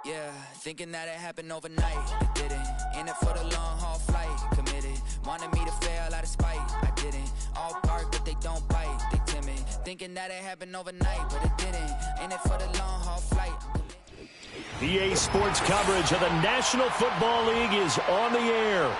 Yeah, thinking that it happened overnight. It didn't. In it for the long haul flight. Committed. Wanted me to fail out of spite. I didn't. All bark, but they don't bite. They timid. Thinking that it happened overnight, but it didn't. In it for the long haul flight. EA Sports coverage of the National Football League is on the air.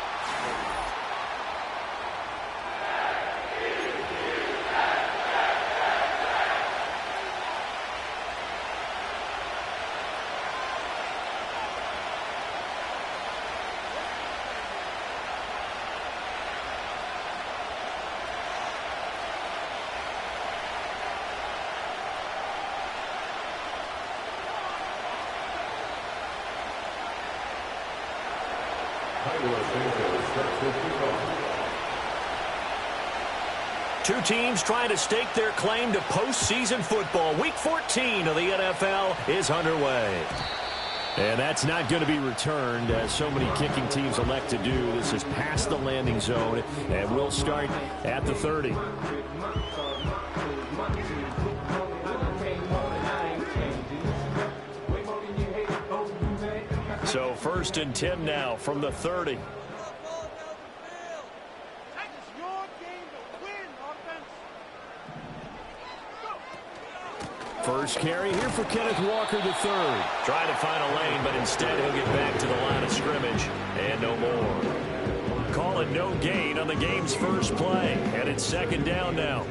Two teams trying to stake their claim to postseason football. Week 14 of the NFL is underway. And that's not going to be returned, as so many kicking teams elect to do. This is past the landing zone, and we'll start at the 30. So 1st and 10 now from the 30. First carry here for Kenneth Walker III. Trying to find a lane, but instead he'll get back to the line of scrimmage. And no more. Call it no gain on the game's first play. And it's 2nd down now.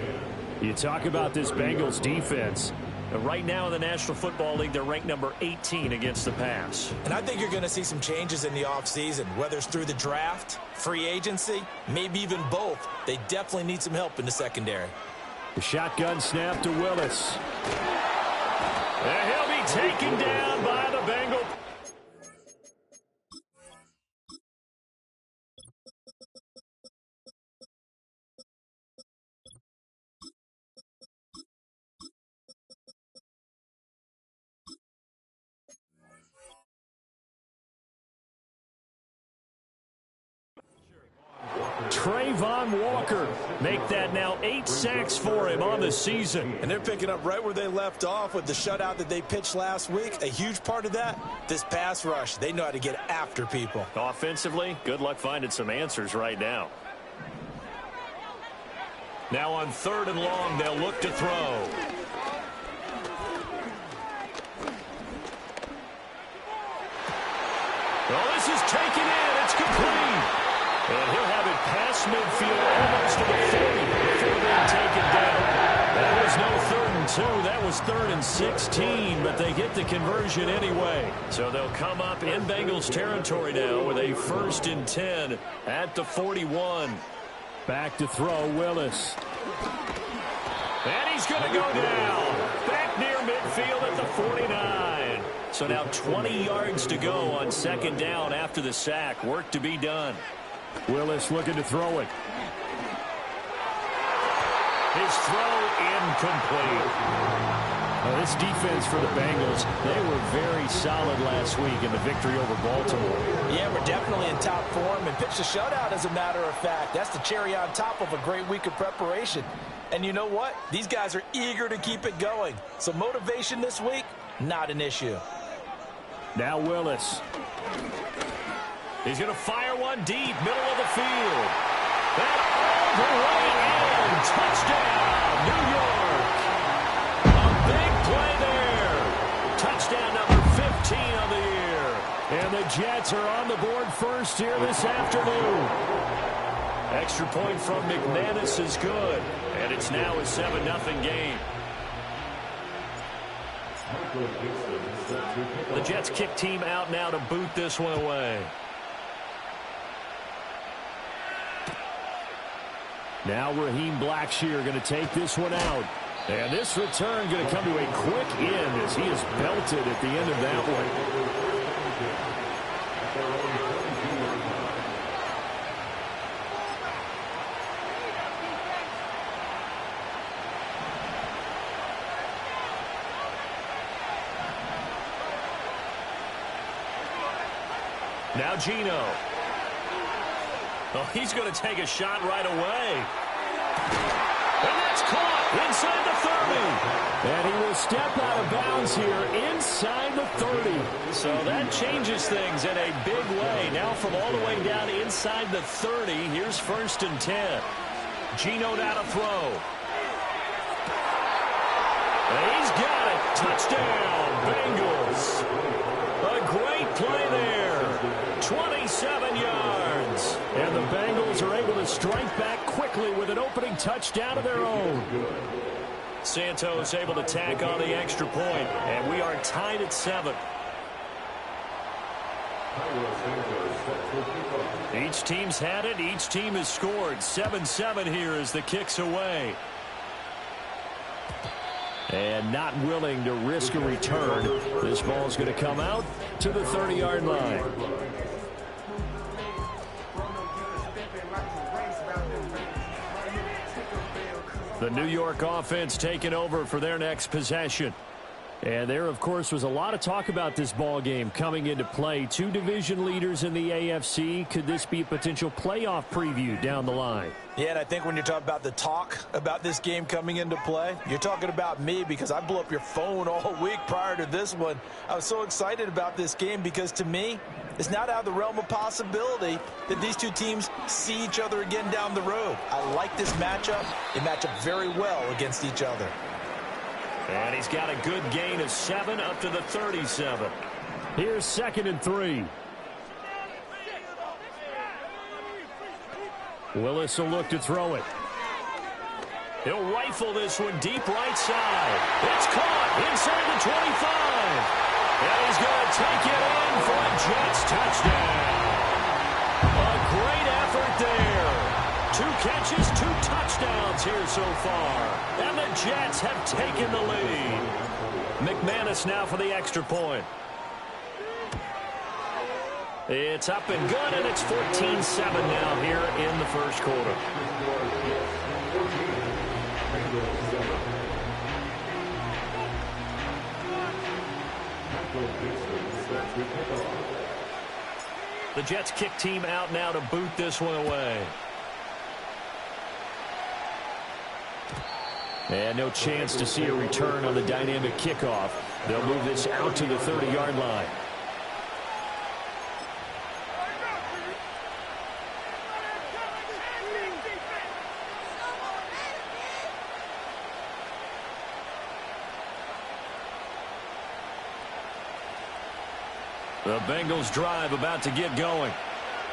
You talk about this Bengals defense. Right now in the National Football League, they're ranked number 18 against the pass. And I think you're going to see some changes in the offseason, whether it's through the draft, free agency, maybe even both. They definitely need some help in the secondary. The shotgun snap to Willis. And he'll be taken down by the Bengals. Trayvon Walker make that now 8 sacks for him on the season. And they're picking up right where they left off with the shutout that they pitched last week. A huge part of that, this pass rush. They know how to get after people. Offensively, good luck finding some answers right now. Now on 3rd and long, they'll look to throw. Well, this is taken in. It's complete. And he'll have it past midfield almost to the 40 before being taken down. That was no 3rd and 2. That was 3rd and 16, but they get the conversion anyway. So they'll come up in Bengals territory now with a 1st and 10 at the 41. Back to throw, Willis. And he's going to go down. Back near midfield at the 49. So now 20 yards to go on 2nd down after the sack. Work to be done. Willis looking to throw it. His throw incomplete. This defense for the Bengals, they were very solid last week in the victory over Baltimore. Yeah, we're definitely in top form and pitched a shutout, as a matter of fact. That's the cherry on top of a great week of preparation. And you know what? These guys are eager to keep it going. So motivation this week, not an issue. Now Willis. He's going to fire one deep, middle of the field. That all the way in. Touchdown, New York. A big play there. Touchdown number 15 on the year. And the Jets are on the board first here this afternoon. Extra point from McManus is good. And it's now a 7-0 game. The Jets kick team out now to boot this one away. Now Raheem Blackshear going to take this one out. And this return going to come to a quick end as he is belted at the end of that one. Now Geno. Oh, he's going to take a shot right away. And that's caught inside the 30. And he will step out of bounds here inside the 30. So that changes things in a big way. Now from all the way down inside the 30, here's 1st and 10. Geno now to throw. And he's got it. Touchdown, Bengals. A great play there. 27 yards. And the Bengals are able to strike back quickly with an opening touchdown of their own. Santos able to tack on the extra point, and we are tied at 7. Each team's had it. Each team has scored. 7-7 here as the kick's away. And not willing to risk a return. This ball's going to come out to the 30-yard line. The New York offense taking over for their next possession. And there, of course, was a lot of talk about this ball game coming into play. 2 division leaders in the AFC. Could this be a potential playoff preview down the line? Yeah, and I think when you're talking about the talk about this game coming into play, you're talking about me because I blew up your phone all week prior to this one. I was so excited about this game because, to me, it's not out of the realm of possibility that these two teams see each other again down the road. I like this matchup. They match up very well against each other. And he's got a good gain of 7 up to the 37. Here's 2nd and 3. Willis will look to throw it. He'll rifle this one deep right side. It's caught inside the 25. And he's going to take it in for a Jets touchdown. A great effort there. 2 catches, 2 touchdowns here so far. And the Jets have taken the lead. McManus now for the extra point. It's up and good, and it's 14-7 now here in the first quarter. The Jets kick team out now to boot this one away. And no chance to see a return on the dynamic kickoff. They'll move this out to the 30-yard line. The Bengals drive about to get going.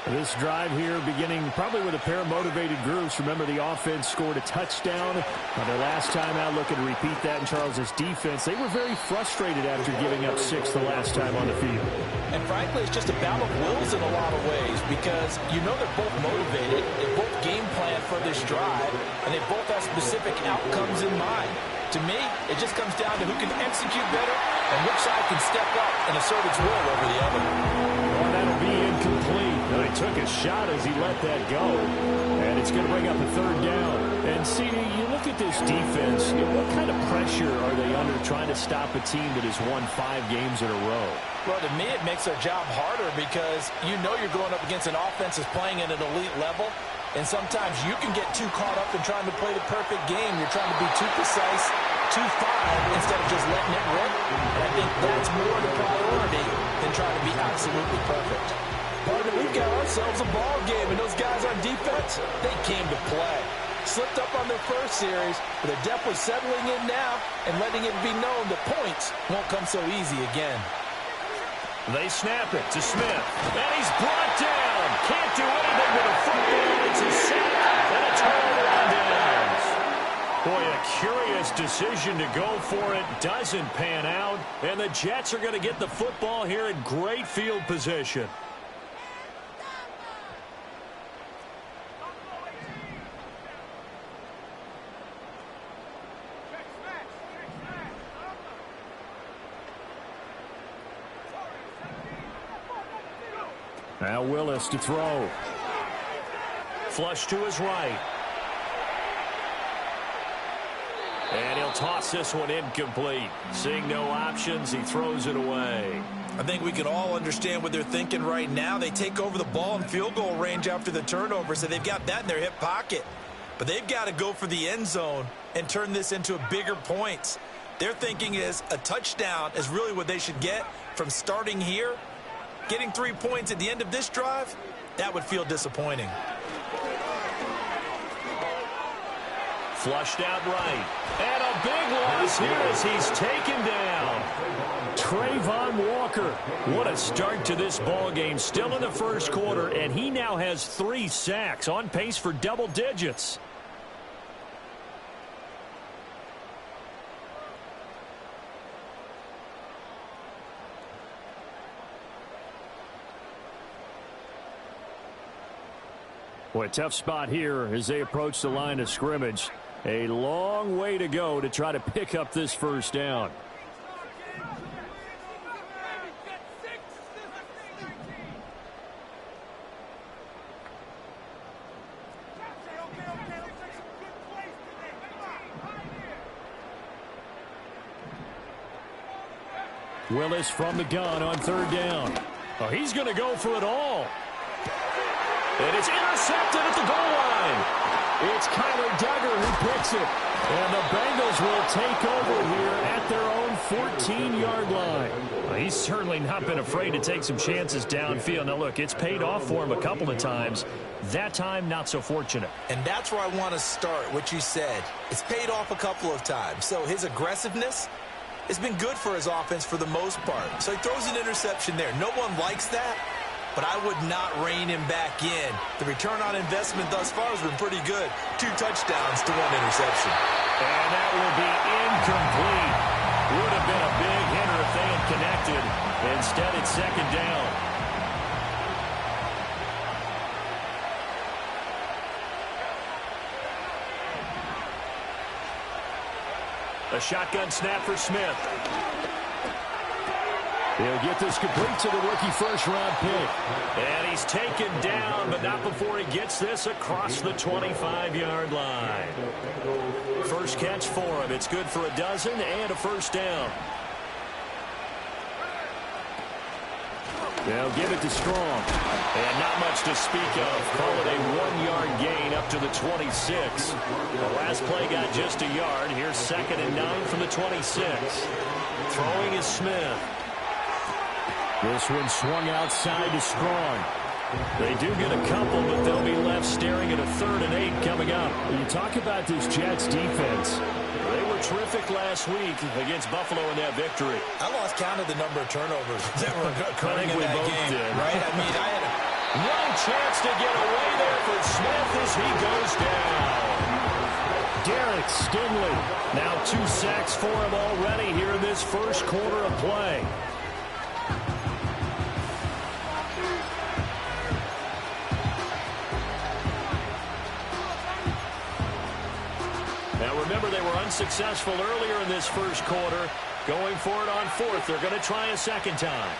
This drive here beginning probably with a pair of motivated groups. Remember, the offense scored a touchdown on their last time out. Looking to repeat that in Charles's defense. They were very frustrated after giving up 6 the last time on the field. And frankly, it's just a battle of wills in a lot of ways because you know they're both motivated. They both game plan for this drive, and they both have specific outcomes in mind. To me, it just comes down to who can execute better and which side can step up and assert its will over the other. Well, that'll be incomplete. No, he took a shot as he let that go. And it's going to bring up a 3rd down. And, see, you look at this defense, what kind of pressure are they under trying to stop a team that has won 5 games in a row? Well, to me, it makes their job harder because you know you're going up against an offense that's playing at an elite level. And sometimes you can get too caught up in trying to play the perfect game. You're trying to be too precise, too fine, instead of just letting it rip. And I think that's more the priority than trying to be absolutely perfect. Partner, we've got ourselves a ball game, and those guys on defense, they came to play. Slipped up on their first series, but they're definitely settling in now and letting it be known the points won't come so easy again. They snap it to Smith, and he's brought down. Can't do anything with a football. It's a sack and a turnover on downs. Boy, a curious decision to go for it. Doesn't pan out, and the Jets are going to get the football here in great field position. Now Willis to throw. Flush to his right. And he'll toss this one incomplete. Seeing no options, he throws it away. I think we can all understand what they're thinking right now. They take over the ball in field goal range after the turnover, so they've got that in their hip pocket. but they've got to go for the end zone and turn this into a bigger points. Their thinking is a touchdown is really what they should get from starting here. Getting 3 points at the end of this drive, that would feel disappointing. Flushed out right. And a big loss here as he's taken down. Trayvon Walker. What a start to this ball game. Still in the first quarter, and he now has 3 sacks, on pace for double digits. Boy, a tough spot here as they approach the line of scrimmage. A long way to go to try to pick up this first down. Willis from the gun on third down. Oh, he's going to go for it all. And it's intercepted at the goal line. It's Kyler Duggar who picks it. And the Bengals will take over here at their own 14-yard line. Well, he's certainly not been afraid to take some chances downfield. Now, look, it's paid off for him a couple of times. That time, not so fortunate. And that's where I want to start, what you said. It's paid off a couple of times. So his aggressiveness has been good for his offense for the most part. So he throws an interception there. No one likes that, but I would not rein him back in. The return on investment thus far has been pretty good. 2 touchdowns to 1 interception. And that will be incomplete. Would have been a big hitter if they had connected. Instead, it's second down. A shotgun snap for Smith. He'll get this complete to the rookie first-round pick. And he's taken down, but not before he gets this across the 25-yard line. First catch for him. It's good for a dozen and a first down. They'll give it to Strong. And not much to speak of. Call it a 1-yard gain up to the 26. The last play got just a yard. Here's 2nd and 9 from the 26. Throwing is Smith. This one swung outside to Strong. They do get a couple, but they'll be left staring at a 3rd and 8 coming up. You talk about this Jets defense. They were terrific last week against Buffalo in that victory. I lost count of the number of turnovers that were occurring in that game. Right? I mean, I had one chance to get away there for Smith as he goes down. Derek Stingley. Now 2 sacks for him already here in this first quarter of play. Now remember, they were unsuccessful earlier in this first quarter. Going for it on 4th. They're going to try a second time.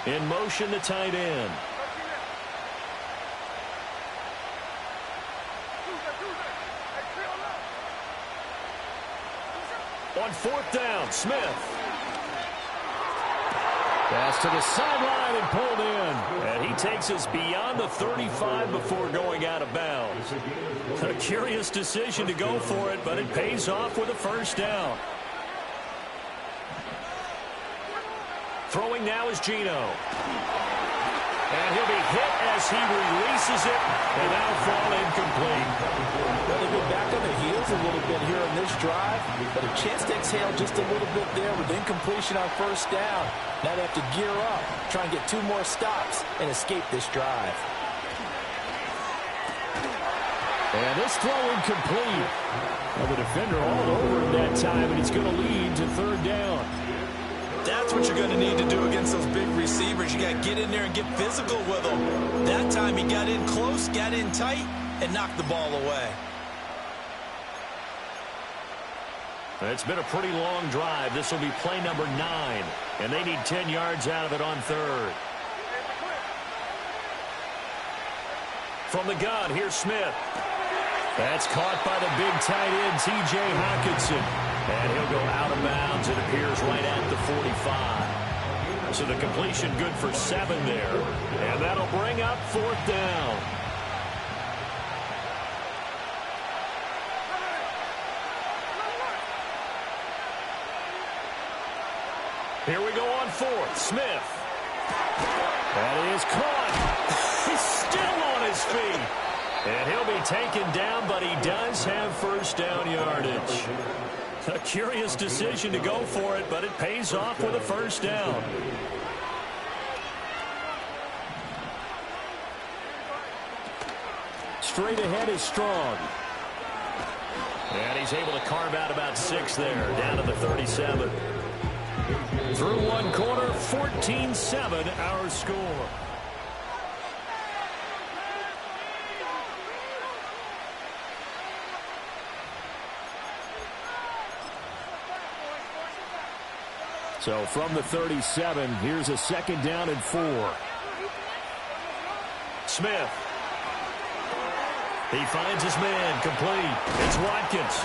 In motion, the tight end. On 4th down, Smith. Pass to the sideline and pulled in. And he takes us beyond the 35 before going out of bounds. A curious decision to go for it, but it pays off with a first down. Throwing now is Geno. And he'll be hit as he releases it, and now fall incomplete. Well, they've been back on their heels a little bit here in this drive, but a chance to exhale just a little bit there with incompletion on first down. Now they have to gear up, try and get 2 more stops, and escape this drive. And this throw incomplete. Well, the defender all over him that time, and it's going to lead to 3rd down. That's what you're going to need to do against those big receivers. You got to get in there and get physical with them. That time he got in close, got in tight, and knocked the ball away. It's been a pretty long drive. This will be play number 9, and they need 10 yards out of it on 3rd. From the gun, here's Smith. That's caught by the big tight end, T.J. Hockenson. And he'll go out of bounds, it appears, right at the 45. So the completion good for 7 there. And that'll bring up 4th down. Here we go on 4th. Smith. That is caught. He's still on his feet. And he'll be taken down, but he does have first down yardage. A curious decision to go for it, but it pays off with a first down. Straight ahead is Strong. And he's able to carve out about 6 there, down to the 37. Through one quarter, 14-7 our score. So from the 37, here's a 2nd down and 4. Smith. He finds his man, complete. It's Watkins.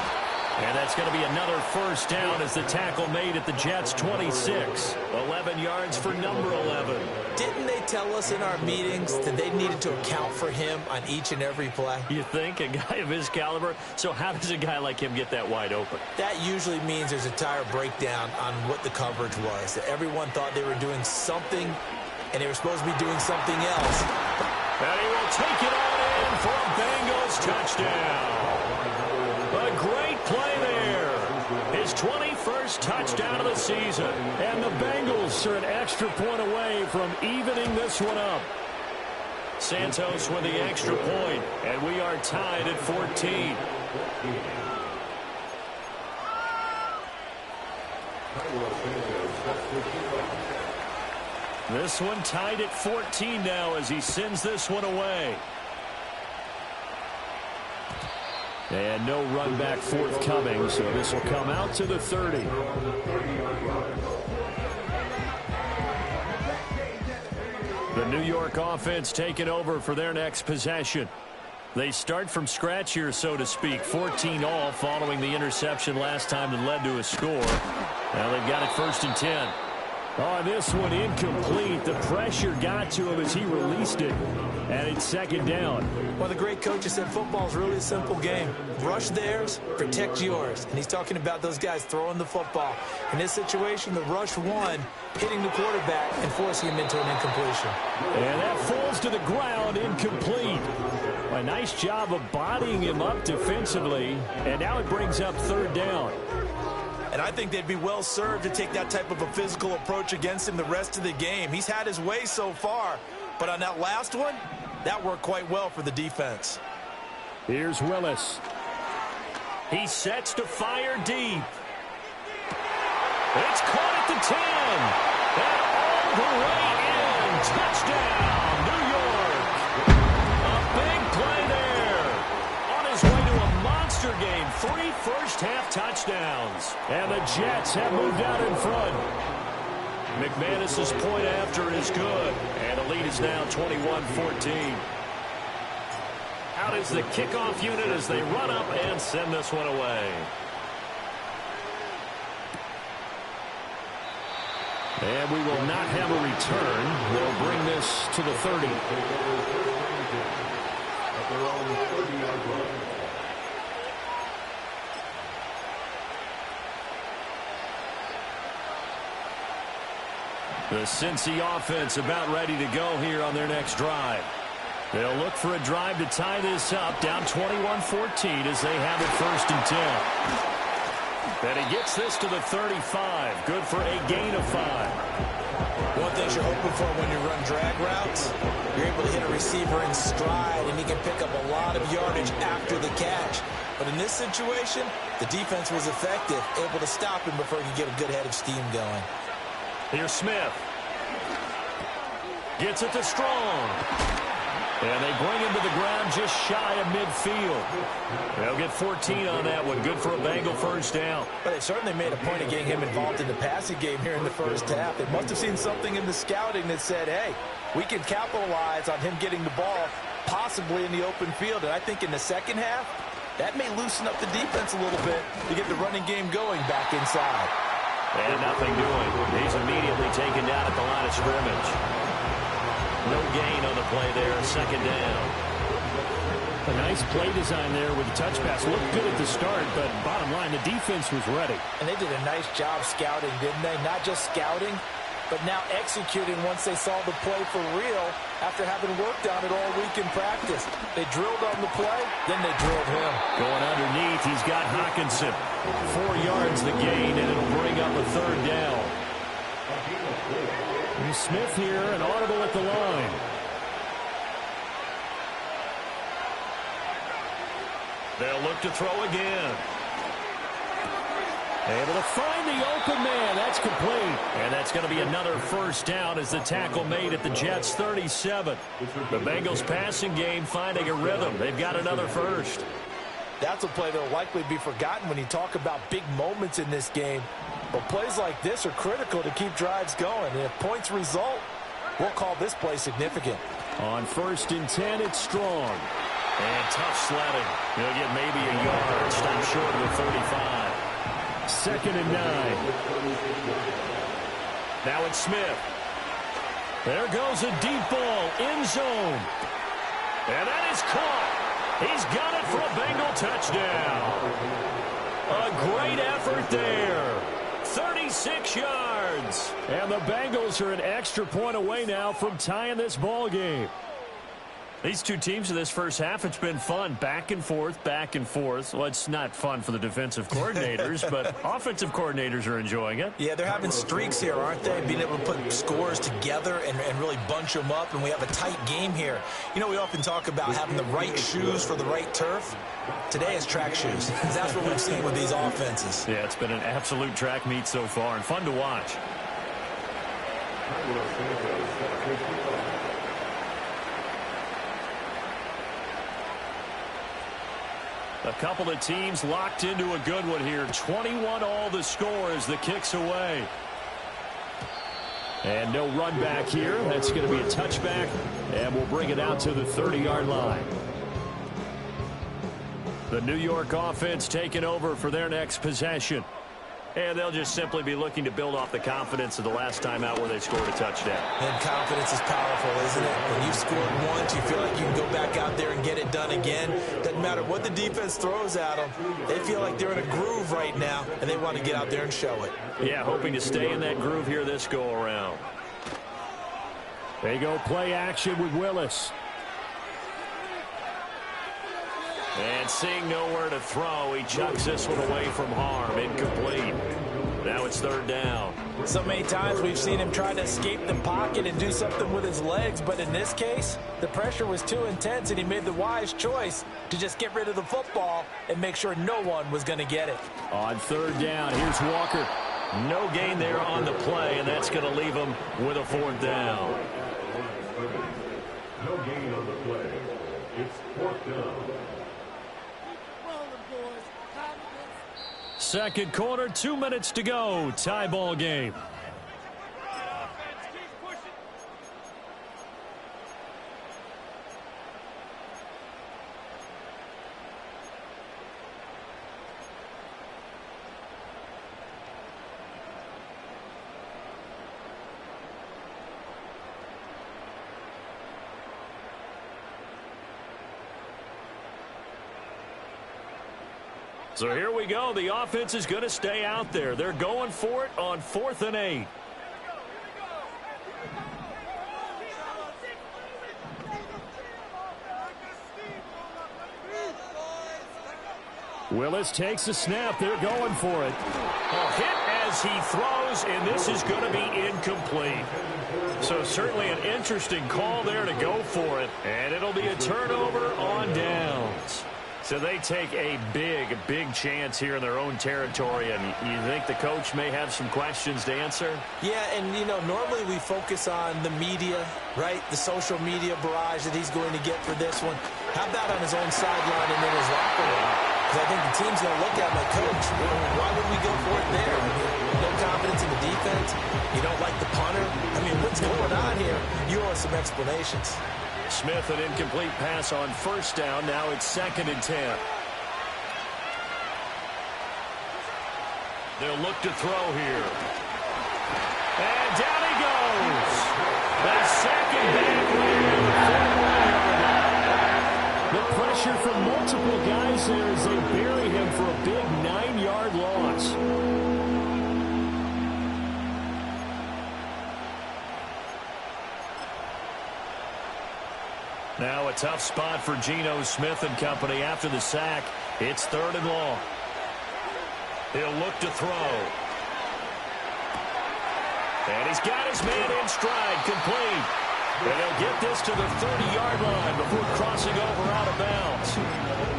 And that's going to be another first down as the tackle made at the Jets' 26. 11 yards for number 11. Didn't they tell us in our meetings that they needed to account for him on each and every play? You think? A guy of his caliber? So how does a guy like him get that wide open? That usually means there's a entire breakdown on what the coverage was. That everyone thought they were doing something, and they were supposed to be doing something else. And he will take it on in for a Bengals touchdown. A great play there. His 21st touchdown of the season. And the Bengals are an extra point away from evening this one up. Santos with the extra point, and we are tied at 14. This one tied at 14 now as he sends this one away. And no run back forthcoming, so this will come out to the 30. The New York offense taking over for their next possession. They start from scratch here, so to speak. 14 all following the interception last time that led to a score. Now they've got it 1st and 10. On this one, incomplete. The pressure got to him as he released it. And it's 2nd down. Well, the great coach has said football is really a simple game. Rush theirs, protect yours. And he's talking about those guys throwing the football. In this situation, the rush one, hitting the quarterback and forcing him into an incompletion. And that falls to the ground, incomplete. A nice job of bodying him up defensively. And now it brings up 3rd down. And I think they'd be well served to take that type of a physical approach against him the rest of the game. He's had his way so far, but on that last one, that worked quite well for the defense. Here's Willis. He sets to fire deep. It's caught at the 10. And all the way in. Touchdown, New York. A big play there. On his way to a monster game. 3 first-half touchdowns. And the Jets have moved out in front. McManus's point after is good. And the lead is now 21-14. Out is the kickoff unit as they run up and send this one away. And we will not have a return. They'll bring this to the 30. The Cincy offense about ready to go here on their next drive. They'll look for a drive to tie this up, down 21-14 as they have it 1st and 10. And he gets this to the 35. Good for a gain of 5. One thing you're hoping for when you run drag routes, you're able to hit a receiver in stride, and he can pick up a lot of yardage after the catch. But in this situation, the defense was effective, able to stop him before he could get a good head of steam going. Here's Smith. Gets it to Strong. And they bring him to the ground just shy of midfield. They'll get 14 on that one. Good for a Bengal first down. But they certainly made a point of getting him involved in the passing game here in the first half. They must have seen something in the scouting that said, hey, we can capitalize on him getting the ball possibly in the open field. And I think in the second half, That may loosen up the defense a little bit to get the running game going back inside. And nothing doing. He's immediately taken down at the line of scrimmage. No gain on the play there. Second down. A nice play design there with the touch pass. Looked good at the start, but bottom line, the defense was ready. And they did a nice job scouting, didn't they? Not just scouting, but now executing once they saw the play for real after having worked on it all week in practice. They drilled on the play, then they drilled him. Going underneath, he's got Hockenson. 4 yards the gain, and it'll bring up a third down. And Smith here, an audible at the line. They'll look to throw again. Able to find the open man. That's complete. And that's going to be another first down as the tackle made at the Jets' 37. The Bengals passing game finding a rhythm. They've got another first. That's a play that will likely be forgotten when you talk about big moments in this game. But plays like this are critical to keep drives going. And if points result, we'll call this play significant. On 1st and 10, it's Strong. And tough sledding. He'll get maybe a yard. Stop short of the 35. 2nd and 9. Now it's Smith. There goes a deep ball. End zone. And that is caught. He's got it for a Bengal touchdown. A great effort there. 36 yards. And the Bengals are an extra point away now from tying this ball game. These two teams in this first half, it's been fun. Back and forth, back and forth. Well, it's not fun for the defensive coordinators, but offensive coordinators are enjoying it. Yeah, they're having streaks here, aren't they? Being able to put scores together and really bunch them up, and we have a tight game here. You know, we often talk about having the right shoes for the right turf. Today is track shoes. That's what we've seen with these offenses. Yeah, it's been an absolute track meet so far, and fun to watch. A couple of teams locked into a good one here. 21 all the score as the kick's away. And no run back here. That's going to be a touchback. And we'll bring it out to the 30-yard line. The New York offense taking over for their next possession. And they'll just simply be looking to build off the confidence of the last time out where they scored a touchdown. And confidence is powerful, isn't it? When you've scored once, you feel like you can go back out there and get it done again. Doesn't matter what the defense throws at them. They feel like they're in a groove right now, and they want to get out there and show it. Yeah, hoping to stay in that groove here this go-around. They go play action with Willis. And seeing nowhere to throw, he chucks this one away from harm. Incomplete. Now it's 3rd down. So many times we've seen him try to escape the pocket and do something with his legs, but in this case, the pressure was too intense, and he made the wise choice to just get rid of the football and make sure no one was going to get it. On 3rd down, here's Walker. No gain there on the play, and that's going to leave him with a 4th down. No gain on the play. It's 4th down. 2nd quarter, 2 minutes to go. Tie ball game. So here we go. The offense is going to stay out there. They're going for it on 4th and 8. Willis takes a snap. They're going for it. A hit as he throws, and this is going to be incomplete. So certainly an interesting call there to go for it. And it'll be a turnover on downs. So they take a big chance here in their own territory, and you think the coach may have some questions to answer? Yeah, and, you know, normally we focus on the media, right? The social media barrage that he's going to get for this one. How about on his own sideline and in his locker room? Because I think the team's going to look at him like, Coach, why would we go for it there? I mean, no confidence in the defense. You don't like the punter. I mean, what's going on here? You owe us some explanations. Smith, an incomplete pass on 1st down. Now it's 2nd and 10. They'll look to throw here. And down he goes. They sack him back right near the 41-yard line. The pressure from multiple guys there as they bury him for a big 9-yard loss. Now a tough spot for Geno Smith and company after the sack. It's 3rd and long. He'll look to throw. And he's got his man in stride, complete. And they'll get this to the 30-yard line before crossing over out of bounds.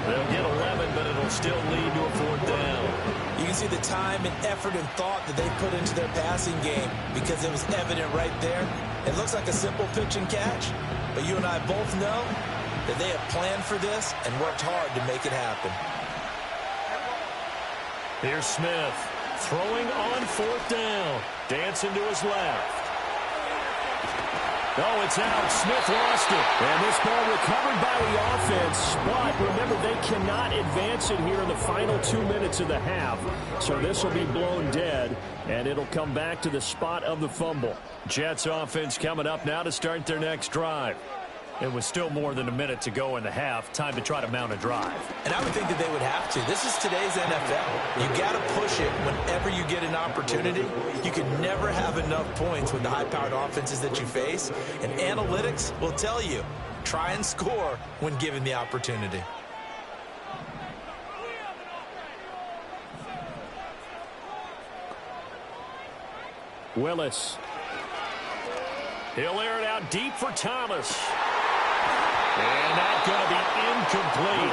They'll get 11, but it'll still lead to a 4th down. You can see the time and effort and thought that they put into their passing game because it was evident right there. It looks like a simple pitch and catch, but you and I both know that they have planned for this and worked hard to make it happen. Here's Smith throwing on 4th down. Dancing to his left. Oh, it's out. Smith lost it. And this ball recovered by the offense. But remember, they cannot advance it here in the final 2 minutes of the half. So this will be blown dead, and it'll come back to the spot of the fumble. Jets offense coming up now to start their next drive. It was still more than a minute to go in the half. Time to try to mount a drive. And I would think that they would have to. This is today's NFL. You got to push it whenever you get an opportunity. You can never have enough points with the high-powered offenses that you face. And analytics will tell you, try and score when given the opportunity. Willis. He'll air it out deep for Thomas. And that's going to be incomplete.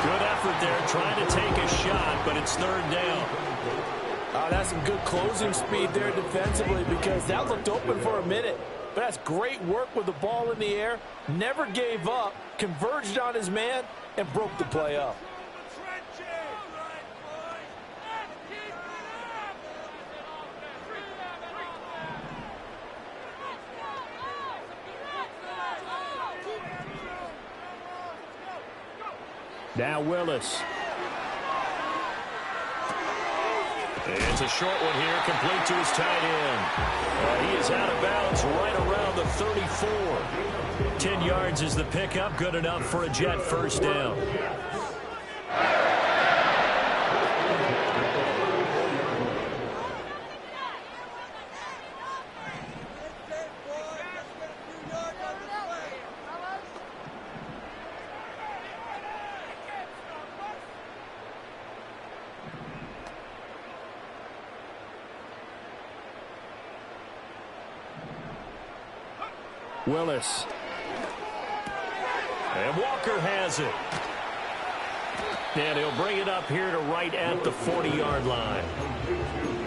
Good effort there trying to take a shot, but it's 3rd down. That's some good closing speed there defensively because that looked open for a minute. But that's great work with the ball in the air. Never gave up, converged on his man, and broke the play up. Now Willis. It's a short one here, complete to his tight end. He is out of bounds right around the 34. 10 yards is the pickup, good enough for a Jet 1st down. Willis. And Walker has it. And he'll bring it up here to right at the 40-yard line.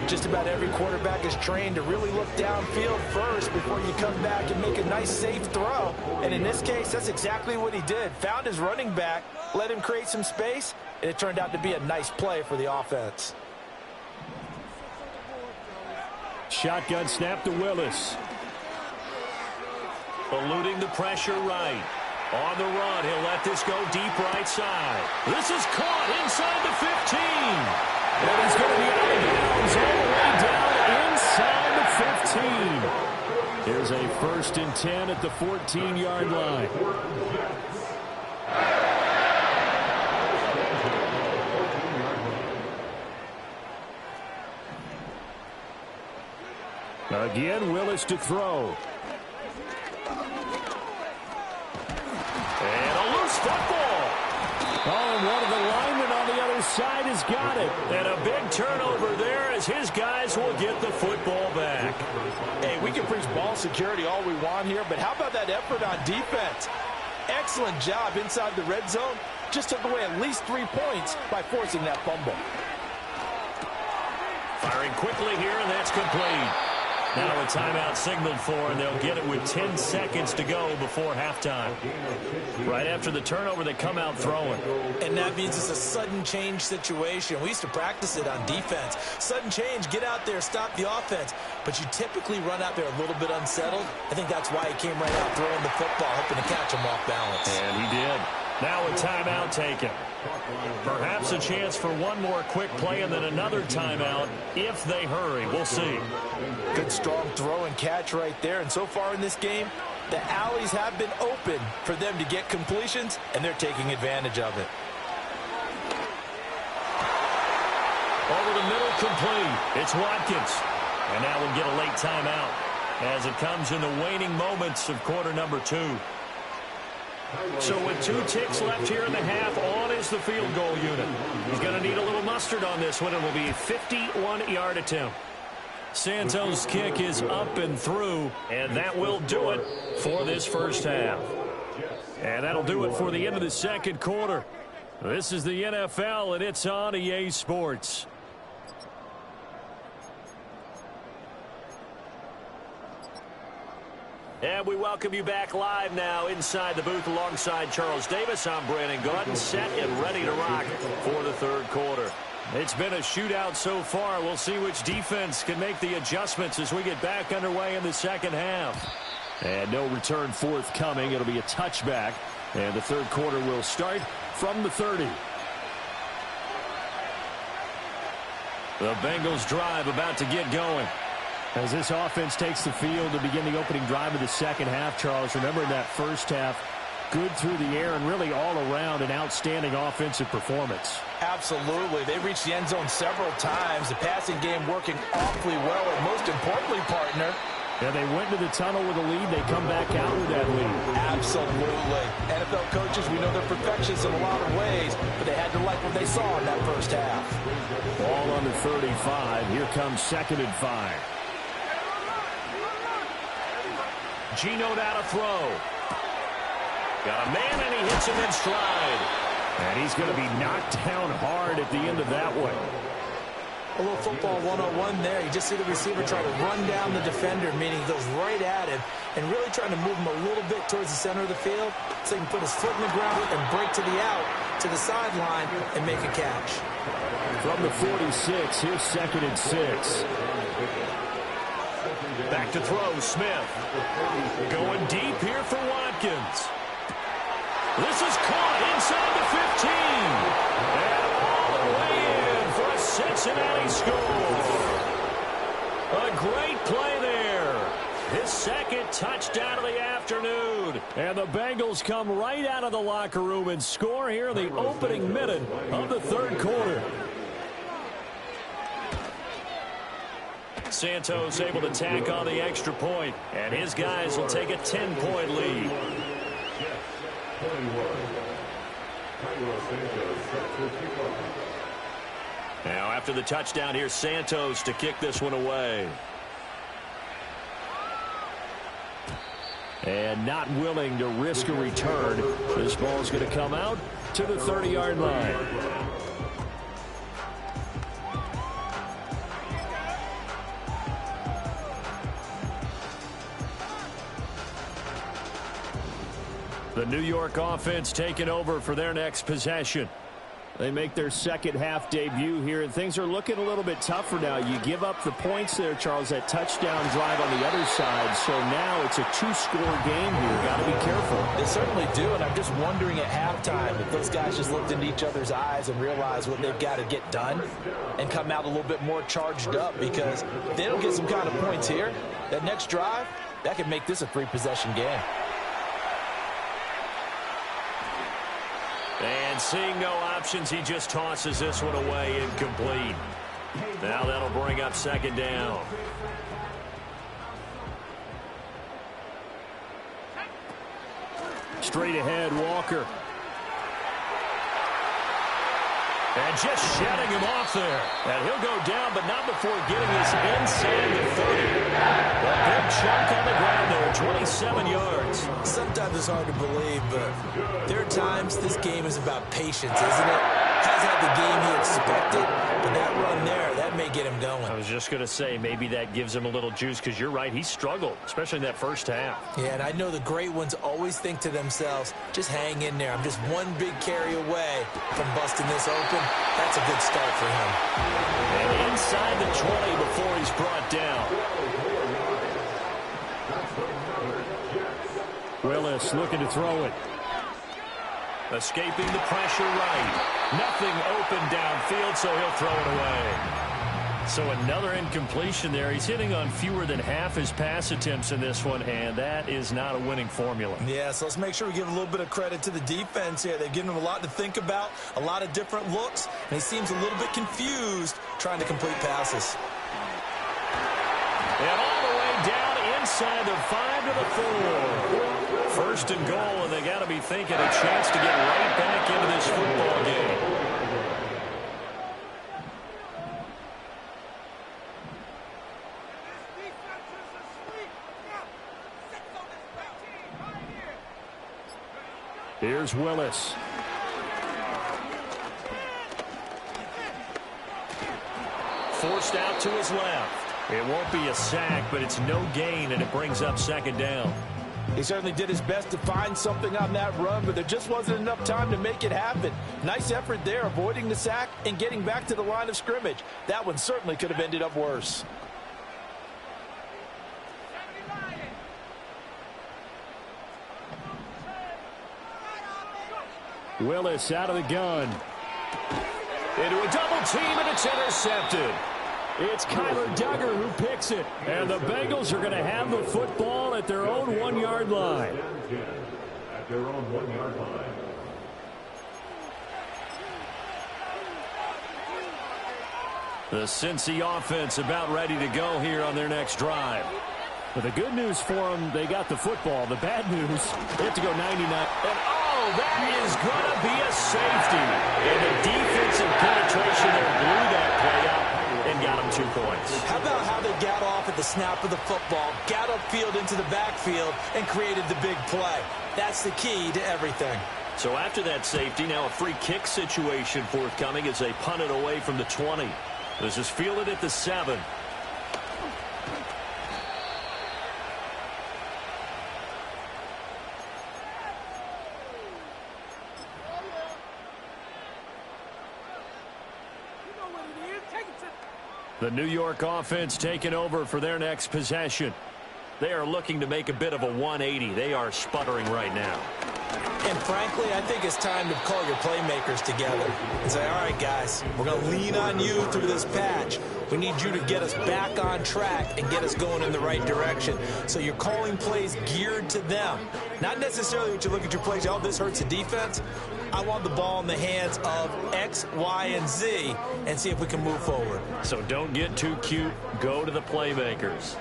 Just about every quarterback is trained to really look downfield first before you come back and make a nice, safe throw. And in this case, that's exactly what he did. Found his running back, let him create some space, and it turned out to be a nice play for the offense. Shotgun snap to Willis. Eluding the pressure right. On the run, he'll let this go deep right side. This is caught inside the 15. And he's going to be out of bounds all the way down inside the 15. Here's a 1st and 10 at the 14-yard line. Again, Willis to throw. And a loose football. Oh, and one of the linemen on the other side has got it. And a big turnover there as his guys will get the football back. Hey, we can preach ball security all we want here, but how about that effort on defense? Excellent job inside the red zone. Just took away at least 3 points by forcing that fumble. Firing quickly here, and that's complete. Now a timeout signaled for, and they'll get it with 10 seconds to go before halftime. Right after the turnover, they come out throwing. And that means it's a sudden change situation. We used to practice it on defense. Sudden change, get out there, stop the offense. But you typically run out there a little bit unsettled. I think that's why he came right out throwing the football, hoping to catch him off balance. And he did. Now a timeout taken. Perhaps a chance for one more quick play and then another timeout if they hurry. We'll see. Good strong throw and catch right there. And so far in this game, the alleys have been open for them to get completions, and they're taking advantage of it. Over the middle, complete. It's Watkins. And now we'll get a late timeout as it comes in the waning moments of quarter number 2. So with 2 ticks left here in the half, on is the field goal unit. He's going to need a little mustard on this one. It will be a 51-yard attempt. Santos' kick is up and through, and that will do it for this first half. And that'll do it for the end of the second quarter. This is the NFL, and it's on EA Sports. And we welcome you back live now inside the booth alongside Charles Davis. I'm Brandon Gaudin, set and ready to rock for the third quarter. It's been a shootout so far. We'll see which defense can make the adjustments as we get back underway in the second half. And no return forthcoming. It'll be a touchback. And the third quarter will start from the 30. The Bengals drive about to get going. As this offense takes the field to begin the opening drive of the second half, Charles, remember in that first half, good through the air and really all around an outstanding offensive performance. Absolutely. They reached the end zone several times. The passing game working awfully well, and most importantly, partner, yeah, they went to the tunnel with a lead. They come back out with that lead. Absolutely. NFL coaches, we know they're perfectionists in a lot of ways, but they had to like what they saw in that first half. Ball on the 35. Here comes 2nd and 5. Geno down to throw. Got a man, and he hits him in stride. And he's going to be knocked down hard at the end of that one. A little football 101 there. You just see the receiver try to run down the defender, meaning he goes right at him, and really trying to move him a little bit towards the center of the field so he can put his foot in the ground and break to the out, to the sideline, and make a catch. From the 46, here's 2nd and 6. Back to throw, Smith. Going deep here for Watkins. This is caught inside the 15. And all the way in for a Cincinnati score. A great play there. His second touchdown of the afternoon. And the Bengals come right out of the locker room and score here in the opening minute of the third quarter. Santos able to tack on the extra point, and his guys will take a 10-point lead. Now after the touchdown, here's Santos to kick this one away. And not willing to risk a return. This ball's going to come out to the 30-yard line. The New York offense taking over for their next possession. They make their second half debut here, and things are looking a little bit tougher now. You give up the points there, Charles, that touchdown drive on the other side. So now it's a 2-score game here. Got to be careful. They certainly do, and I'm just wondering at halftime if those guys just looked into each other's eyes and realized what they've got to get done and come out a little bit more charged up, because if they don't get some kind of points here, that next drive, that could make this a 3-possession game. And seeing no options, he just tosses this one away incomplete. Now that'll bring up 2nd down. Straight ahead, Walker. And just shutting him off there. And he'll go down, but not before getting his inside the 30. A big chunk on the ground there, 27 yards. Sometimes it's hard to believe, but there are times this game is about patience, isn't it? Hasn't had the game he expected, but that run there, that may get him going. I was just going to say, maybe that gives him a little juice, because you're right, he struggled, especially in that first half. Yeah, and I know the great ones always think to themselves, just hang in there. I'm just one big carry away from busting this open. That's a good start for him. And inside the 20 before he's brought down. Willis looking to throw it. Escaping the pressure right. Nothing open downfield, so he'll throw it away. So another incompletion there. He's hitting on fewer than half his pass attempts in this one, and that is not a winning formula. Yeah, so let's make sure we give a little bit of credit to the defense here. They've given him a lot to think about, a lot of different looks, and he seems a little bit confused trying to complete passes. And all the way down inside the 5 to the 4. First and goal, and they got to be thinking a chance to get right back into this football game. Here's Willis. Forced out to his left. It won't be a sack, but it's no gain, and it brings up second down. He certainly did his best to find something on that run, but there just wasn't enough time to make it happen. Nice effort there, avoiding the sack and getting back to the line of scrimmage. That one certainly could have ended up worse. Willis out of the gun. Into a double team, and it's intercepted. It's Kyler Duggar who picks it. And the Bengals are going to have the football at their own 1-yard line. At their own 1-yard line. The Cincy offense about ready to go here on their next drive. But the good news for them, they got the football. The bad news, they have to go 99. And oh, that is going to be a safety. And the defensive penetration there blew that play up and got them 2 points. How about how they got off at the snap of the football, got upfield into the backfield, and created the big play? That's the key to everything. So after that safety, now a free kick situation forthcoming as they punt it away from the 20. This is fielded at the 7. The New York offense taking over for their next possession. They are looking to make a bit of a 180. They are sputtering right now. And frankly, I think it's time to call your playmakers together and say, all right, guys, we're going to lean on you through this patch. We need you to get us back on track and get us going in the right direction. So you're calling plays geared to them. Not necessarily what you look at your plays, oh, this hurts the defense. I want the ball in the hands of X, Y, and Z and see if we can move forward. So don't get too cute. Go to the playmakers.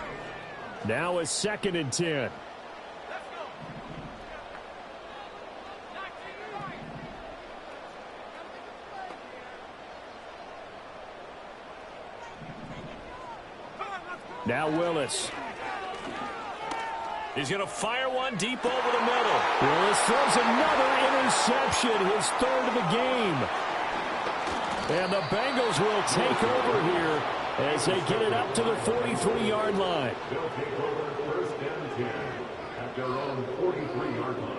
Now a 2nd and 10. Now Willis. He's going to fire one deep over the middle. Willis throws another interception, his 3rd of the game. And the Bengals will take over here as they get it up to the 43-yard line. They'll take over 1st and 10 at their own 43-yard line.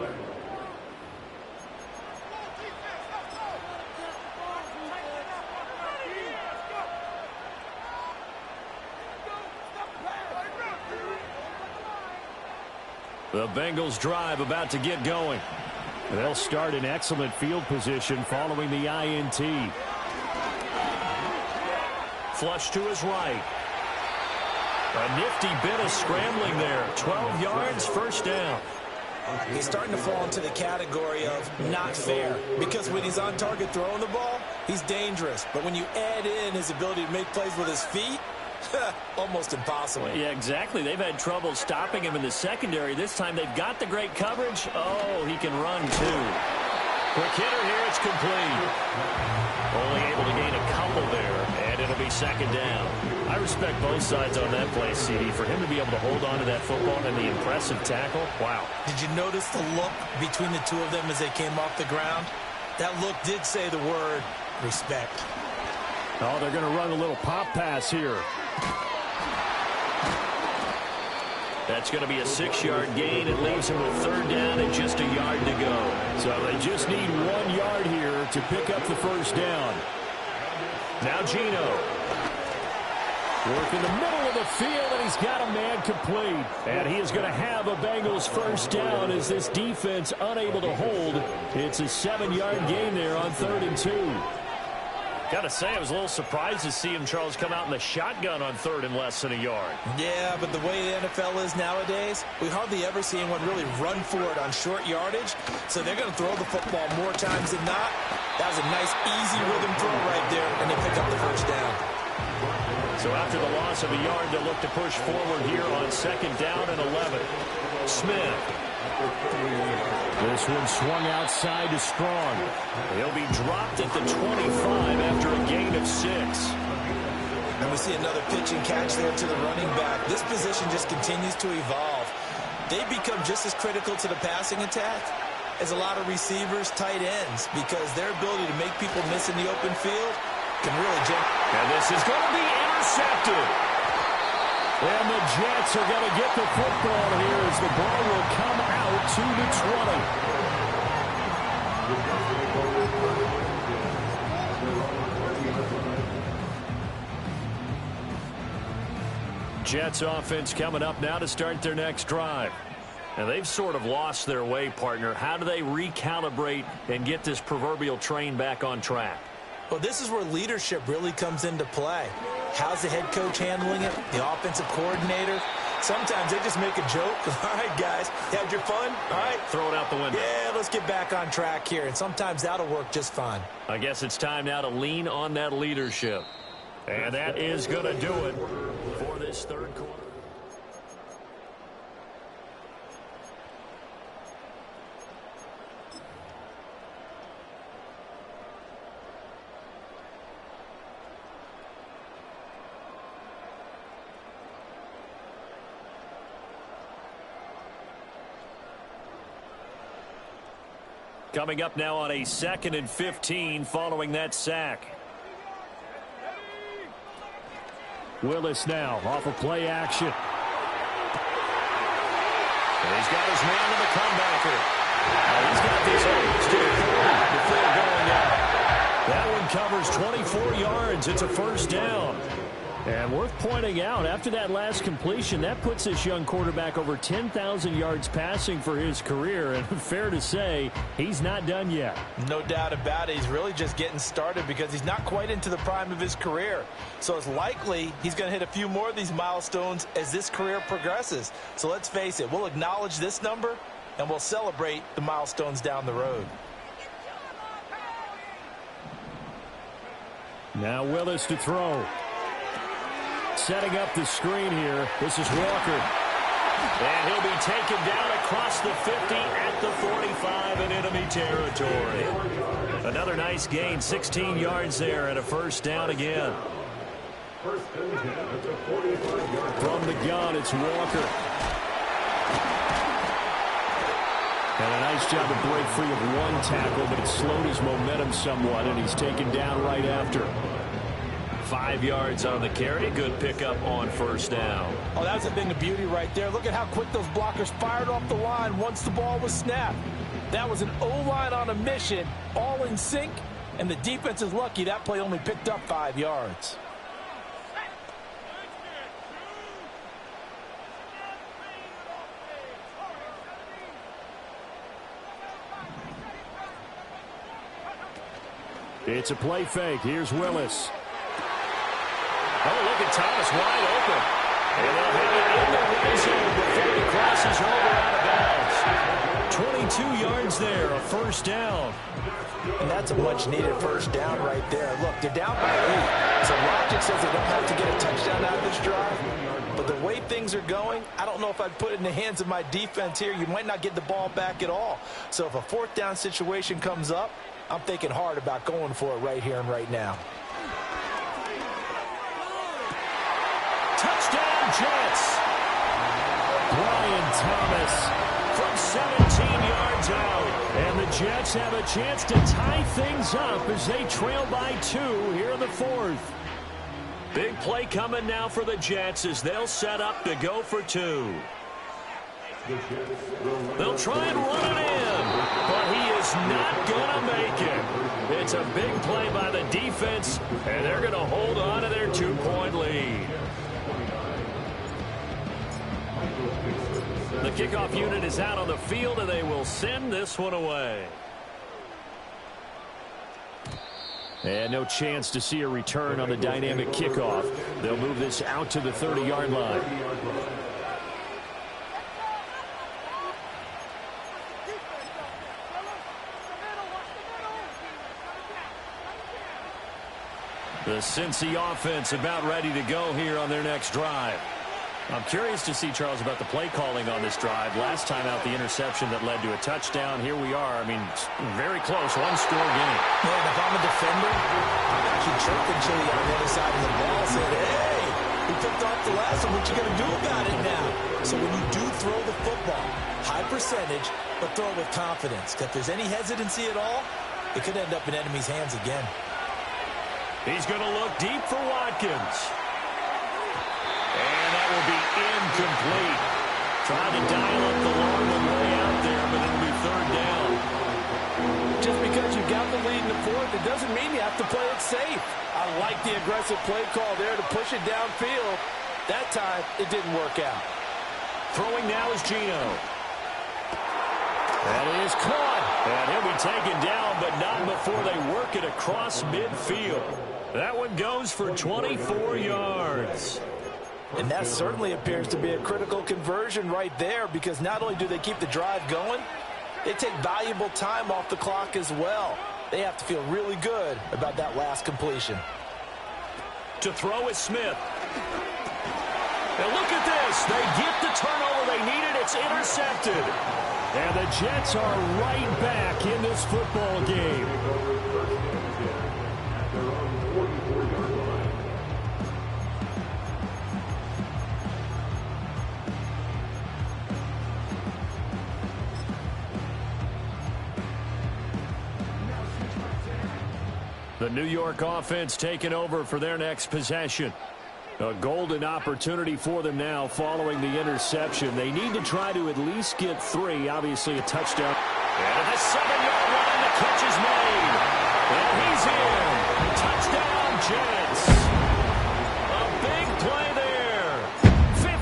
The Bengals drive about to get going. They'll start in excellent field position following the INT. Flush to his right. A nifty bit of scrambling there. 12 yards, 1st down. He's starting to fall into the category of not fair, because when he's on target throwing the ball, he's dangerous. But when you add in his ability to make plays with his feet, almost impossible. Yeah, exactly. They've had trouble stopping him in the secondary. This time they've got the great coverage. Oh, he can run too. Quick hitter here. It's complete. Only able to gain a couple there, and it'll be 2nd down. I respect both sides on that play, CD. For him to be able to hold on to that football and the impressive tackle, wow. Did you notice the look between the two of them as they came off the ground? That look did say the word respect. Oh, they're going to run a little pop pass here. That's going to be a 6-yard gain. It leaves him with 3rd down and just a yard to go. So they just need 1 yard here to pick up the 1st down. Now Gino. Work in the middle of the field, and he's got a man complete. And he is going to have a Bengals first down as this defense unable to hold. It's a 7-yard gain there on 3rd and 2. Got to say, I was a little surprised to see him, Charles, come out in the shotgun on 3rd and less than a yard. Yeah, but the way the NFL is nowadays, we hardly ever see anyone really run for it on short yardage. So they're going to throw the football more times than not. That was a nice, easy rhythm throw right there, and they pick up the first down. So after the loss of a yard, they'll look to push forward here on 2nd down and 11. Smith. This one swung outside to Strong. He'll be dropped at the 25 after a gain of 6. And we see another pitch and catch there to the running back. This position just continues to evolve. They become just as critical to the passing attack as a lot of receivers, tight ends, because their ability to make people miss in the open field can really jump. And this is going to be intercepted. And the Jets are going to get the football here as the ball will come out to the 20. Jets offense coming up now to start their next drive. And they've sort of lost their way, partner. How do they recalibrate and get this proverbial train back on track? Well, this is where leadership really comes into play. How's the head coach handling it? The offensive coordinator? Sometimes they just make a joke. All right, guys, had your fun? All right. Throw it out the window. Yeah, let's get back on track here. And sometimes that'll work just fine. I guess it's time now to lean on that leadership. And that is going to do it for this 3rd quarter. Coming up now on a 2nd and 15 following that sack. Willis now off of play action. And he's got his man in the comebacker. He's got this almost to the 40 before going out. That one covers 24 yards. It's a first down. And worth pointing out, after that last completion, that puts this young quarterback over 10,000 yards passing for his career. And fair to say, he's not done yet. No doubt about it. He's really just getting started because he's not quite into the prime of his career. So it's likely he's going to hit a few more of these milestones as this career progresses. So let's face it, we'll acknowledge this number and we'll celebrate the milestones down the road. Now Willis to throw. Setting up the screen here. This is Walker. And he'll be taken down across the 50 at the 45 in enemy territory. Another nice gain, 16 yards there and a first down again. From the gun, it's Walker. And a nice job to break free of one tackle, but it slowed his momentum somewhat, and he's taken down right after. 5 yards on the carry. Good pickup on first down. Oh, that was a thing of beauty right there. Look at how quick those blockers fired off the line once the ball was snapped. That was an O-line on a mission, all in sync, and the defense is lucky that play only picked up 5 yards. It's a play fake. Here's Willis. Oh, look at Thomas wide open. And they'll have it in the red zone before he crosses over out of bounds. 22 yards there, a first down. And that's a much-needed first down right there. Look, they're down by 8. So logic says they don't have to get a touchdown out of this drive. But the way things are going, I don't know if I'd put it in the hands of my defense here. You might not get the ball back at all. So if a 4th down situation comes up, I'm thinking hard about going for it right here and right now. Touchdown, Jets. Brian Thomas from 17 yards out. And the Jets have a chance to tie things up as they trail by 2 here in the 4th. Big play coming now for the Jets as they'll set up to go for 2. They'll try and run it in, but he is not going to make it. It's a big play by the defense, and they're going to hold on to their 2-point lead. kickoff unit is out on the field, and they will send this one away. And no chance to see a return on the dynamic kickoff. They'll move this out to the 30-yard line. The Cincy offense about ready to go here on their next drive. I'm curious to see, Charles, about the play calling on this drive. Last time out, the interception that led to a touchdown. Here we are. I mean, very close, one-score game. Yeah, and if I'm a defender, I'm actually chirping Chili on the other side of the ball saying, hey, we picked off the last one. What you going to do about it now? So when you do throw the football, high percentage, but throw it with confidence. If there's any hesitancy at all, it could end up in enemy's hands again. He's going to look deep for Watkins. And that will be incomplete. Trying to dial up the long one way out there, but it'll be third down. Just because you got the lead in the fourth, it doesn't mean you have to play it safe. I like the aggressive play call there to push it downfield. That time, it didn't work out. Throwing now is Geno. That is caught. And he'll be taken down, but not before they work it across midfield. That one goes for 24 yards. And that certainly appears to be a critical conversion right there, because not only do they keep the drive going, they take valuable time off the clock as well. They have to feel really good about that last completion. To throw is Smith. And look at this. They get the turnover they needed. It's intercepted. And the Jets are right back in this football game. The New York offense taking over for their next possession. A golden opportunity for them now following the interception. They need to try to at least get 3, obviously a touchdown. And at the 7-yard line, the catch is made. And he's in. Touchdown, Jets. A big play there.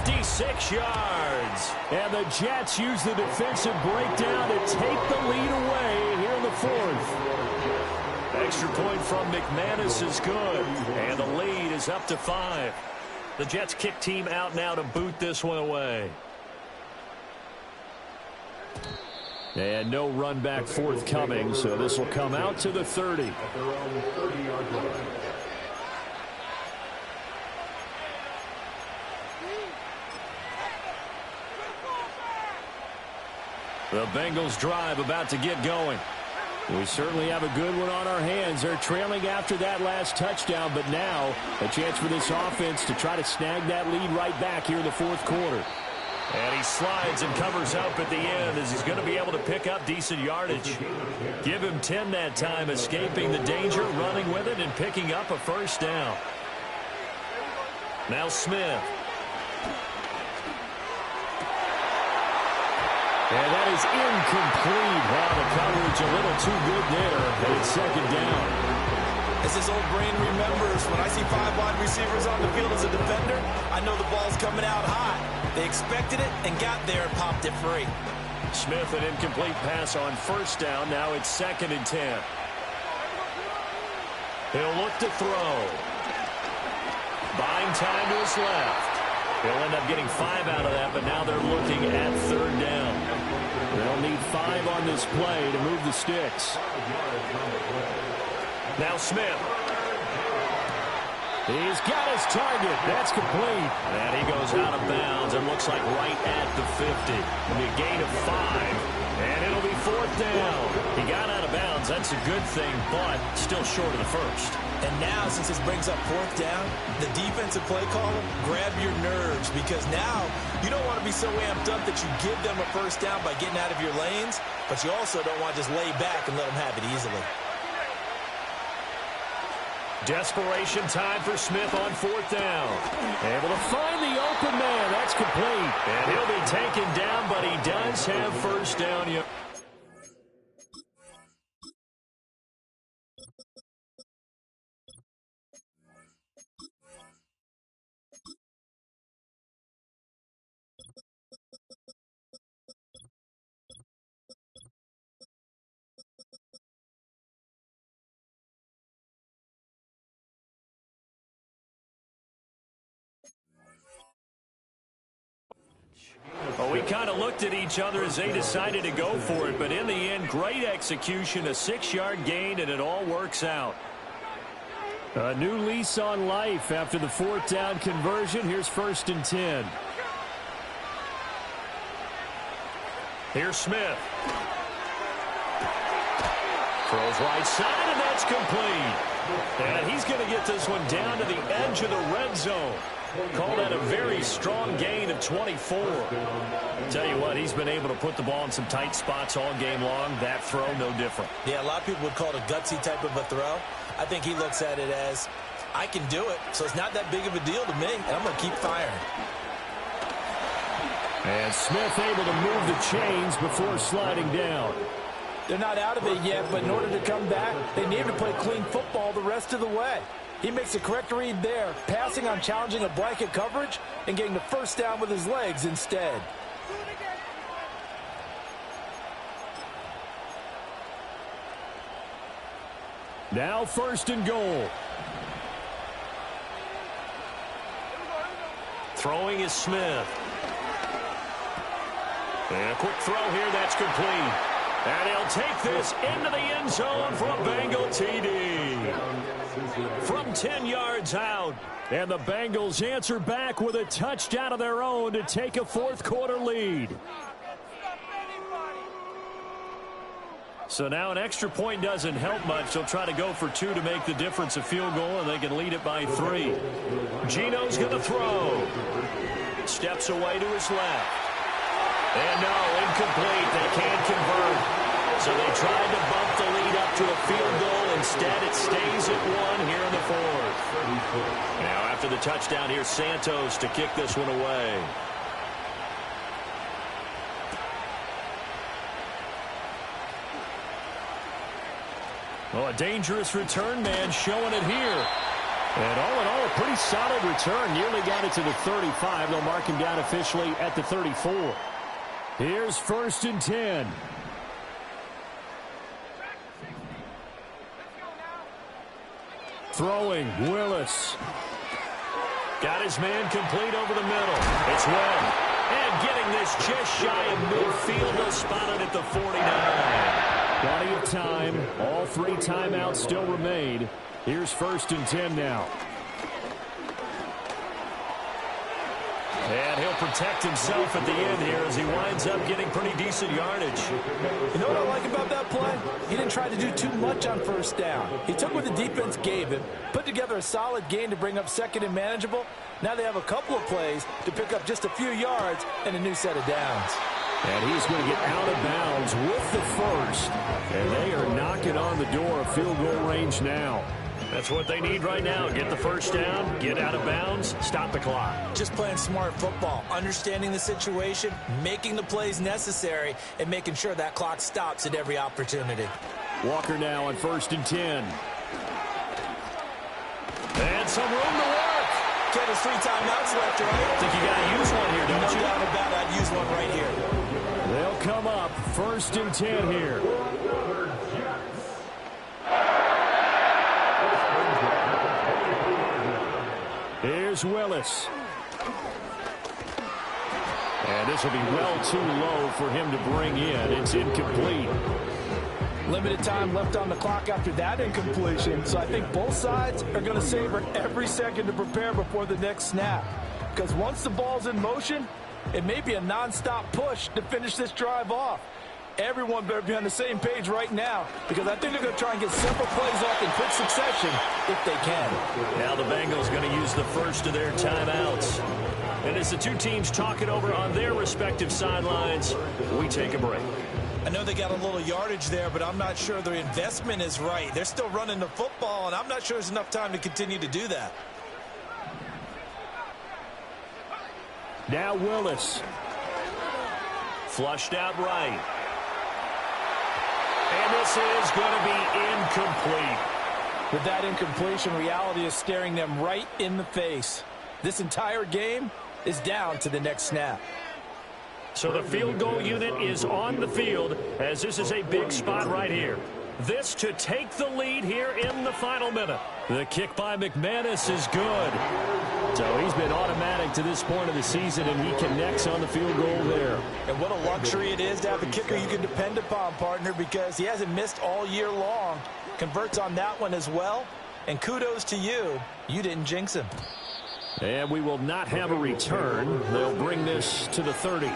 56 yards. And the Jets use the defensive breakdown to take the lead away here in the fourth. Extra point from McManus is good, and the lead is up to 5. The Jets kick team out now to boot this one away. And no run back forthcoming, so this will come out to the 30. The Bengals drive about to get going. We certainly have a good one on our hands. They're trailing after that last touchdown, but now a chance for this offense to try to snag that lead right back here in the fourth quarter. And he slides and covers up at the end as he's going to be able to pick up decent yardage. Give him 10 that time, escaping the danger, running with it, and picking up a first down. Now Smith. And that is incomplete. Wow, the coverage a little too good there. And it's second down. As his old brain remembers, when I see 5 wide receivers on the field as a defender, I know the ball's coming out hot. They expected it and got there and popped it free. Smith, an incomplete pass on first down. Now it's 2nd and 10. He'll look to throw. Buying time to his left. They'll end up getting 5 out of that, but now they're looking at 3rd down. They'll need 5 on this play to move the sticks. Now Smith. He's got his target. That's complete. And he goes out of bounds and looks like right at the 50. It'll be a gain of 5, and it'll be 4th down. He got out of bounds. That's a good thing, but still short of the first. And now, since this brings up 4th down, the defensive play caller, grab your nerves, because now you don't want to be so amped up that you give them a first down by getting out of your lanes, but you also don't want to just lay back and let them have it easily. Desperation time for Smith on 4th down. Able to find the open man. That's complete. And he'll be taken down, but he does have first down. Well, we kind of looked at each other as they decided to go for it, but in the end, great execution, a 6-yard gain, and it all works out. A new lease on life after the 4th down conversion. Here's 1st and 10. Here's Smith. Throws right side, and that's complete. And he's going to get this one down to the edge of the red zone. Call that a very strong gain of 24. Tell you what, he's been able to put the ball in some tight spots all game long. That throw, no different. Yeah, a lot of people would call it a gutsy type of a throw. I think he looks at it as, I can do it, so it's not that big of a deal to me, and I'm going to keep firing. And Smith able to move the chains before sliding down. They're not out of it yet, but in order to come back, they need to play clean football the rest of the way. He makes the correct read there, passing on challenging a blanket coverage and getting the 1st down with his legs instead. Now 1st and goal. Throwing is Smith. And a quick throw here, that's complete. And he'll take this into the end zone for a Bengal TD. From 10 yards out. And the Bengals answer back with a touchdown of their own to take a 4th quarter lead. So now an extra point doesn't help much. They'll try to go for 2 to make the difference a field goal, and they can lead it by 3. Gino's going to throw. Steps away to his left. And no, incomplete. They can't convert. So they tried to bump the lead up to a field goal. Instead, it stays at 1 here in the 4th. Now after the touchdown, here's Santos to kick this one away. Oh, a dangerous return man showing it here. And all in all, a pretty solid return. Nearly got it to the 35. They'll mark him down officially at the 34. Here's 1st and 10. Throwing, Willis. Got his man complete over the middle. It's Webb. And getting this just shy of midfield. They'll spot it at the 49. Plenty of time. All 3 timeouts still remain. Here's 1st and 10 now. And he'll protect himself at the end here as he winds up getting pretty decent yardage. You know what I like about that play? He didn't try to do too much on 1st down. He took what the defense gave him, put together a solid gain to bring up 2nd and manageable. Now they have a couple of plays to pick up just a few yards and a new set of downs. And he's going to get out of bounds with the 1st. And they are knocking on the door of field goal range now. That's what they need right now. Get the 1st down, get out of bounds, stop the clock. Just playing smart football, understanding the situation, making the plays necessary, and making sure that clock stops at every opportunity. Walker now on 1st and 10. And some room to work. Ken, there's 3 timeouts left, right? I think you got to use one here, don't you? No doubt about it. I'd use one right here. They'll come up 1st and 10 here. Here's Willis. And this will be well too low for him to bring in. It's incomplete. Limited time left on the clock after that incompletion, so I think both sides are going to savor every second to prepare before the next snap. Because once the ball's in motion, it may be a non-stop push to finish this drive off. Everyone better be on the same page right now, because I think they're going to try and get several plays off in quick succession if they can. Now the Bengals going to use the 1st of their timeouts. And as the 2 teams talk it over on their respective sidelines, we take a break. I know they got a little yardage there, but I'm not sure their investment is right. They're still running the football, and I'm not sure there's enough time to continue to do that. Now Willis. Flushed out right. And this is going to be incomplete. With that incompletion, reality is staring them right in the face. This entire game is down to the next snap. So the field goal unit is on the field as this is a big spot right here. This to take the lead here in the final minute. The kick by McManus is good. So he's been automatic to this point of the season, and he connects on the field goal there. And what a luxury it is to have a kicker you can depend upon, partner, because he hasn't missed all year long. Converts on that one as well. And kudos to you. You didn't jinx him. And we will not have a return. They'll bring this to the 30.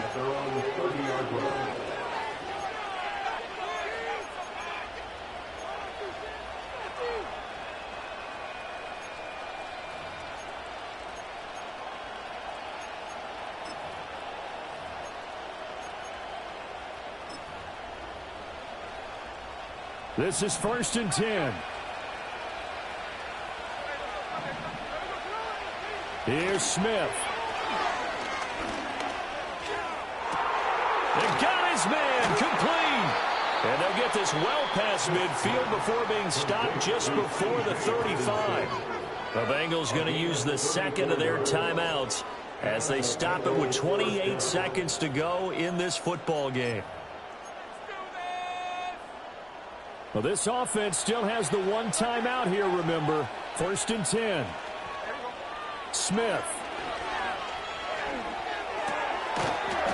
This is 1st and 10. Here's Smith. They've got his man complete. And they'll get this well past midfield before being stopped just before the 35. The Bengals going to use the second of their timeouts as they stop it with 28 seconds to go in this football game. Well, this offense still has the one timeout here, remember. 1st and 10. Smith.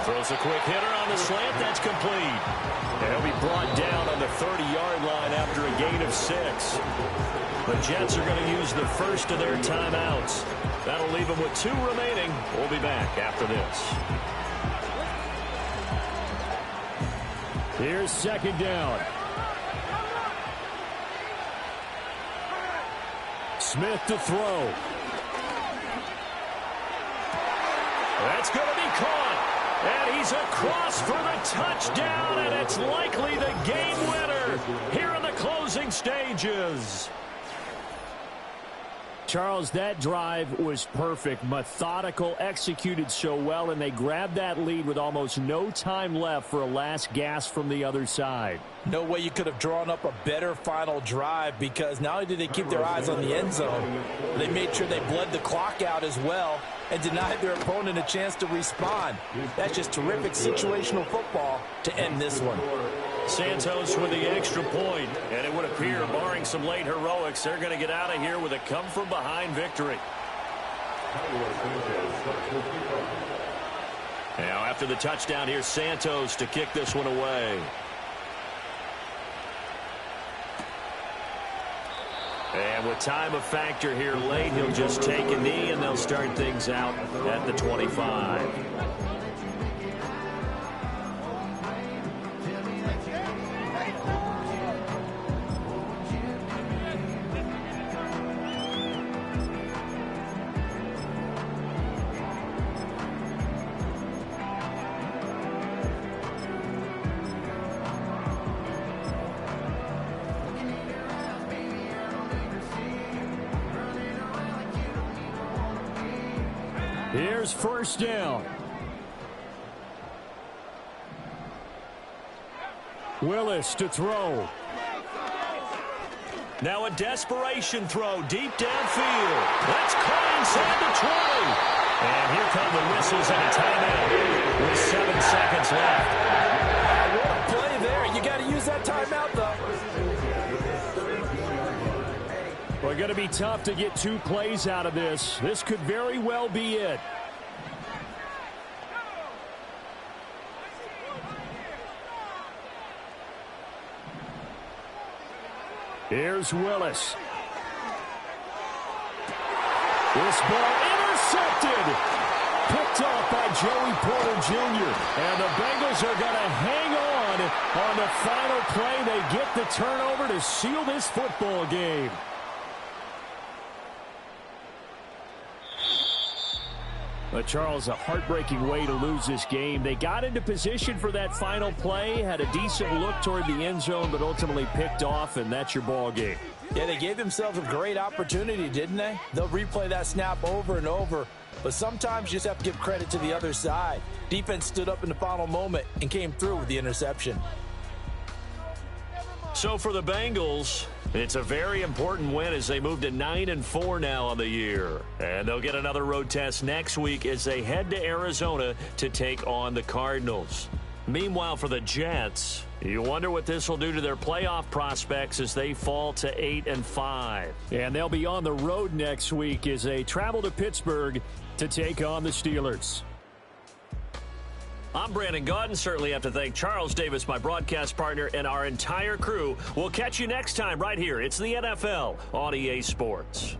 Throws a quick hitter on the slant. That's complete. And he'll be brought down on the 30-yard line after a gain of 6. The Jets are going to use the first of their timeouts. That'll leave them with 2 remaining. We'll be back after this. Here's 2nd down. Smith to throw. That's going to be caught. And he's across for the touchdown, and it's likely the game winner here in the closing stages. Charles, that drive was perfect, methodical, executed so well, and they grabbed that lead with almost no time left for a last gasp from the other side. No way you could have drawn up a better final drive, because not only did they keep their eyes on the end zone, they made sure they bled the clock out as well and denied their opponent a chance to respond. That's just terrific situational football to end this one. Santos with the extra point, and it would appear, barring some late heroics, they're going to get out of here with a come-from-behind victory. Now, after the touchdown, here's Santos to kick this one away. And with time a factor here late, he'll just take a knee, and they'll start things out at the 25. Here's 1st down. Willis to throw. Now a desperation throw deep downfield. That's caught inside the 20. And here come the whistles and a timeout with 7 seconds left. What a play there. You got to use that timeout, though. Well, going to be tough to get 2 plays out of this. This could very well be it. Here's Willis. This ball intercepted. Picked off by Joey Porter Jr. And the Bengals are going to hang on the final play. They get the turnover to seal this football game. But Charles, a heartbreaking way to lose this game. They got into position for that final play, had a decent look toward the end zone, but ultimately picked off, and that's your ball game. Yeah, they gave themselves a great opportunity, didn't they? They'll replay that snap over and over, but sometimes you just have to give credit to the other side. Defense stood up in the final moment and came through with the interception. So for the Bengals, it's a very important win as they move to 9-4 now on the year. And they'll get another road test next week as they head to Arizona to take on the Cardinals. Meanwhile, for the Jets, you wonder what this will do to their playoff prospects as they fall to 8-5. And they'll be on the road next week as they travel to Pittsburgh to take on the Steelers. I'm Brandon Gaudin. Certainly have to thank Charles Davis, my broadcast partner, and our entire crew. We'll catch you next time right here. It's the NFL on EA Sports.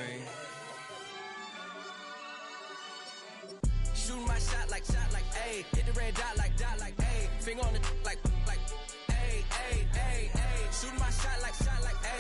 brain. Shooting my shot like, ayy. Hit the red dot like, ayy. Finger on the like, ayy, ayy, ayy, ayy. Shooting my shot like, ayy.